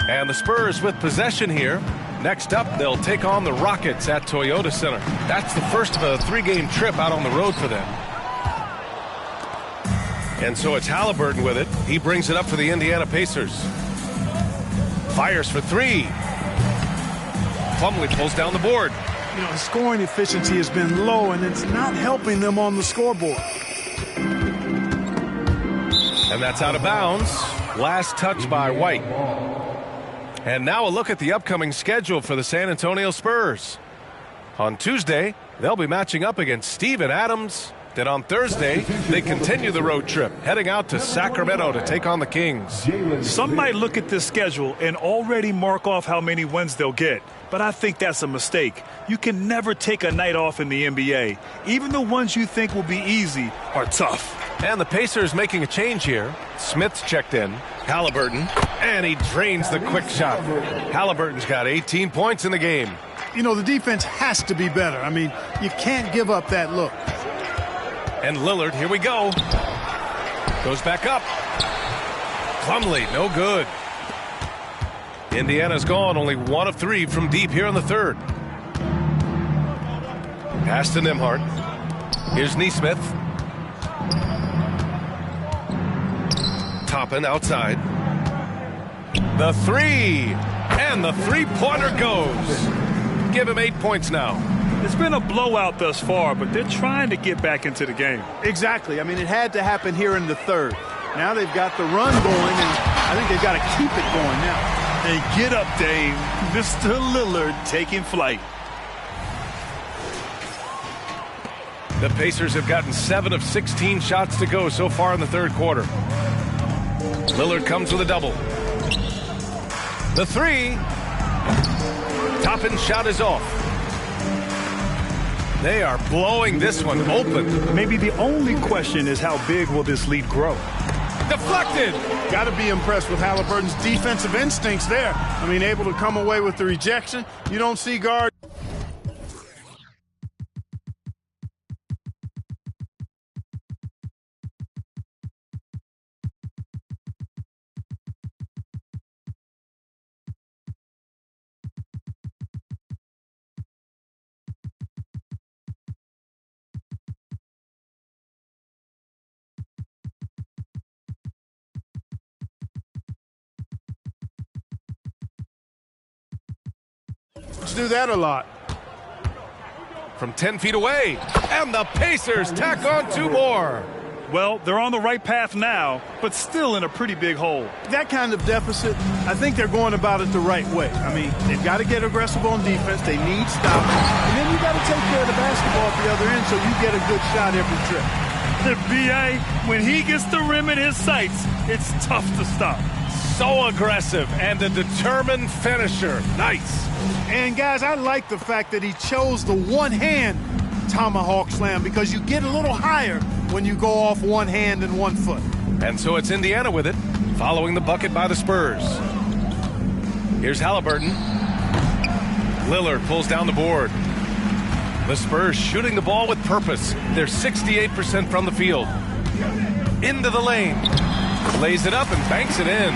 And the Spurs with possession here. Next up, they'll take on the Rockets at Toyota Center. That's the first of a 3-game trip out on the road for them. And so it's Halliburton with it. He brings it up for the Indiana Pacers. Fires for 3. Plumlee pulls down the board. You know, his scoring efficiency has been low, and it's not helping them on the scoreboard. And that's out of bounds. Last touch by White. And now a look at the upcoming schedule for the San Antonio Spurs. On Tuesday, they'll be matching up against Steven Adams. Then on Thursday, they continue the road trip, heading out to Sacramento to take on the Kings. Some might look at this schedule and already mark off how many wins they'll get. But I think that's a mistake. You can never take a night off in the NBA. Even the ones you think will be easy are tough. And the Pacers making a change here. Smith's checked in. Halliburton. And he drains the quick shot. Halliburton's got 18 points in the game. You know, the defense has to be better. I mean, you can't give up that look. And Lillard, here we go. Goes back up. Plumlee, no good. Indiana's gone only 1 of 3 from deep here in the third. Pass to Nembhard. Here's Nesmith. Toppin outside. The 3. And the three-pointer goes. Give him 8 points now. It's been a blowout thus far, but they're trying to get back into the game. Exactly. I mean, it had to happen here in the third. Now they've got the run going, and I think they've got to keep it going now. And get up, Dame. Mr. Lillard taking flight. The Pacers have gotten 7 of 16 shots to go so far in the third quarter. Lillard comes with a double. The 3. Toppin's shot is off. They are blowing this one open. Maybe the only question is how big will this lead grow? Deflected. Got to be impressed with Halliburton's defensive instincts there. I mean, able to come away with the rejection. You don't see guards. Guards do that a lot. From 10 feet away, and the Pacers tack on 2 more. Well, they're on the right path now, but still in a pretty big hole. That kind of deficit, I think they're going about it the right way. I mean, they've got to get aggressive on defense. They need stops. And then you got to take care of the basketball at the other end so you get a good shot every trip. The BA, when he gets the rim in his sights, it's tough to stop. So aggressive and a determined finisher. Nice. And, guys, I like the fact that he chose the one-hand tomahawk slam because you get a little higher when you go off one hand and 1 foot. And so it's Indiana with it, following the bucket by the Spurs. Here's Halliburton. Lillard pulls down the board. The Spurs shooting the ball with purpose. They're 68% from the field. Into the lane. Lays it up and banks it in.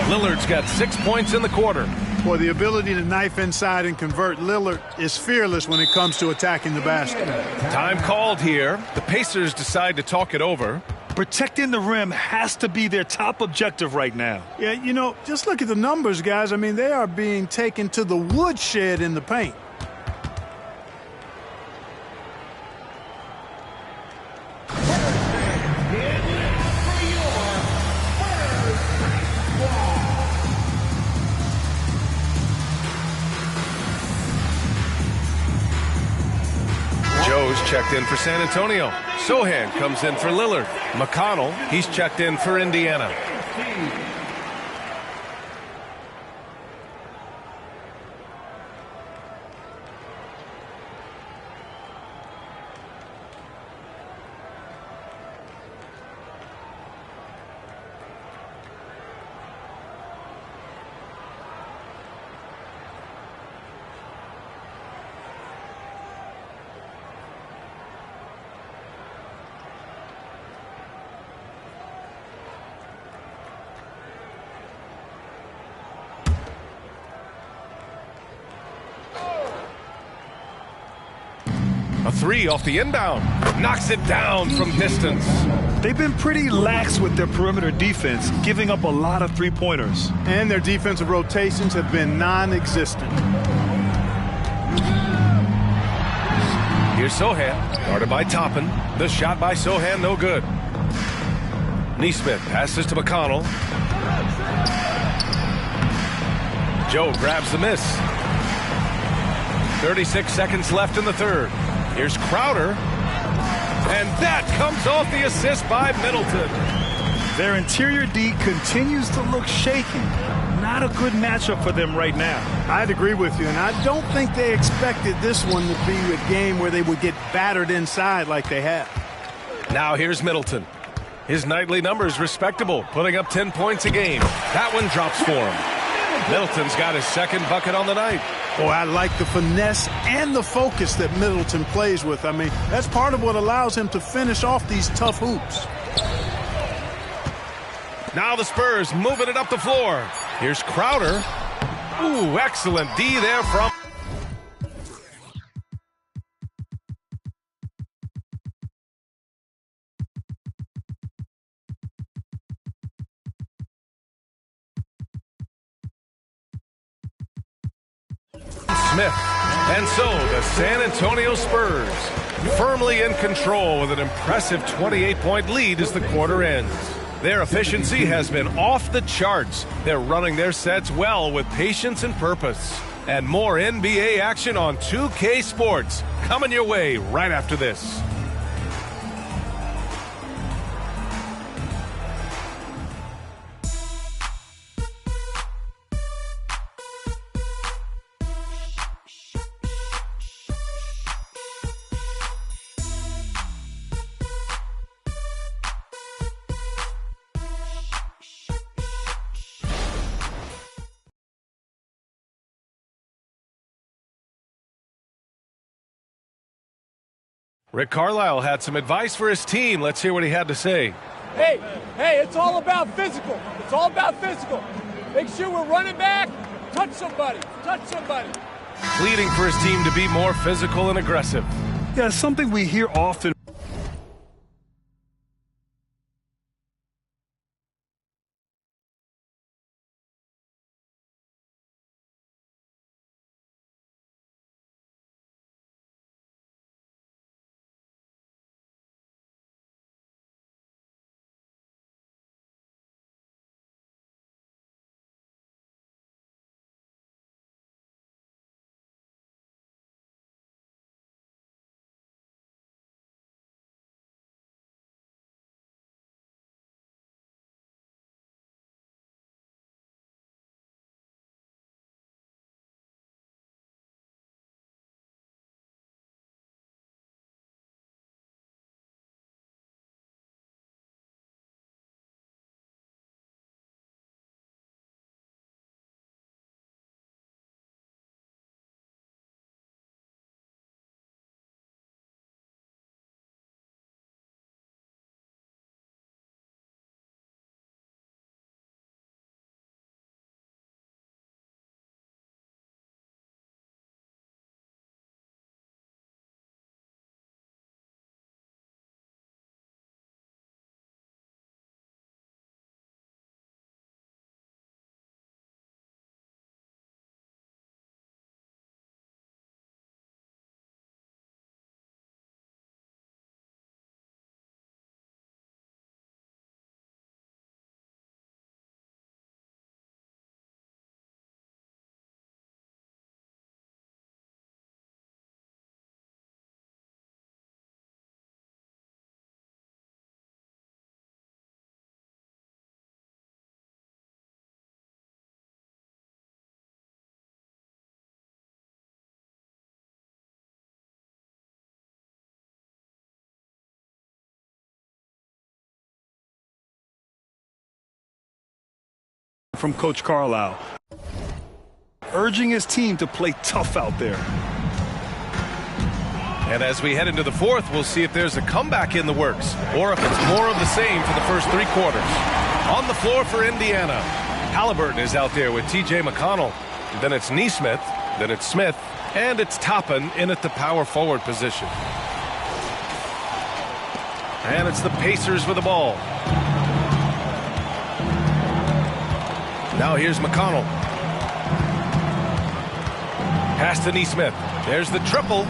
Lillard's got 6 points in the quarter. Boy, the ability to knife inside and convert. Lillard is fearless when it comes to attacking the basket. Time called here. The Pacers decide to talk it over. Protecting the rim has to be their top objective right now. Yeah, you know, just look at the numbers, guys. I mean, they are being taken to the woodshed in the paint. Joe's checked in for San Antonio. Sohan comes in for Lillard. McConnell, he's checked in for Indiana. A 3 off the inbound. Knocks it down from distance. They've been pretty lax with their perimeter defense, giving up a lot of three-pointers. And their defensive rotations have been non-existent. Here's Sohan, guarded by Toppin. The shot by Sohan, no good. Neesmith passes to McConnell. Joe grabs the miss. 36 seconds left in the third. Here's Crowder. And that comes off the assist by Middleton. Their interior D continues to look shaky. Not a good matchup for them right now. I'd agree with you, and I don't think they expected this one to be a game where they would get battered inside like they have. Now here's Middleton. His nightly numbers respectable, putting up 10 points a game. That one drops for him. Middleton's got his second bucket on the night. Boy, I like the finesse and the focus that Middleton plays with. I mean, that's part of what allows him to finish off these tough hoops. Now the Spurs moving it up the floor. Here's Crowder. Ooh, excellent D there from... Smith. And so the San Antonio Spurs firmly in control with an impressive 28-point lead as the quarter ends. Their efficiency has been off the charts. They're running their sets well with patience and purpose. And more NBA action on 2K Sports coming your way right after this. Rick Carlisle had some advice for his team. Let's hear what he had to say. Hey, it's all about physical. It's all about physical. Make sure we're running back. Touch somebody. Pleading for his team to be more physical and aggressive. Yeah, something we hear often. from Coach Carlisle, urging his team to play tough out there. And as we head into the fourth, we'll see if there's a comeback in the works or if it's more of the same for the first three quarters. On the floor for Indiana, Halliburton is out there with T.J. McConnell. Then it's Nesmith, then it's Smith, and it's Toppin in at the power forward position. And it's the Pacers with the ball. Now here's McConnell. Pass to Nesmith. There's the triple.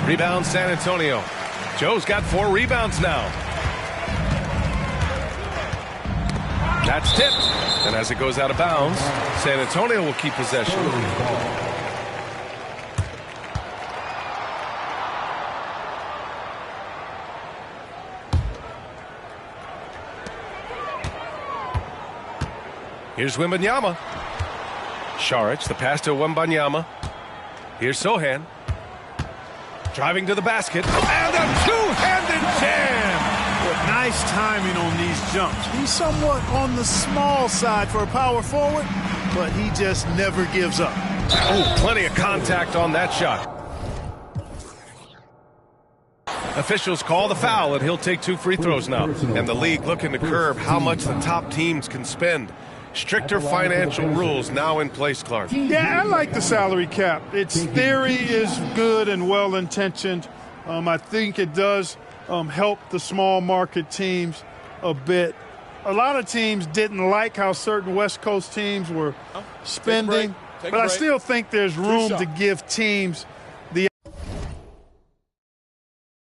Rebound San Antonio. Joe's got 4 rebounds now. That's tipped. And as it goes out of bounds, San Antonio will keep possession. Here's Wembanyama. Šarić, the pass to Wembanyama. Here's Sohan. Driving to the basket. And a two-handed jam! But nice timing on these jumps. He's somewhat on the small side for a power forward, but he just never gives up. Oh, plenty of contact on that shot. Officials call the foul, and he'll take 2 free throws now. And the league looking to curb how much the top teams can spend. Stricter financial rules now in place, Clark. Yeah, I like the salary cap. Its theory is good and well-intentioned. I think it does help the small market teams a bit. A lot of teams didn't like how certain West Coast teams were spending, but I still think there's room to give teams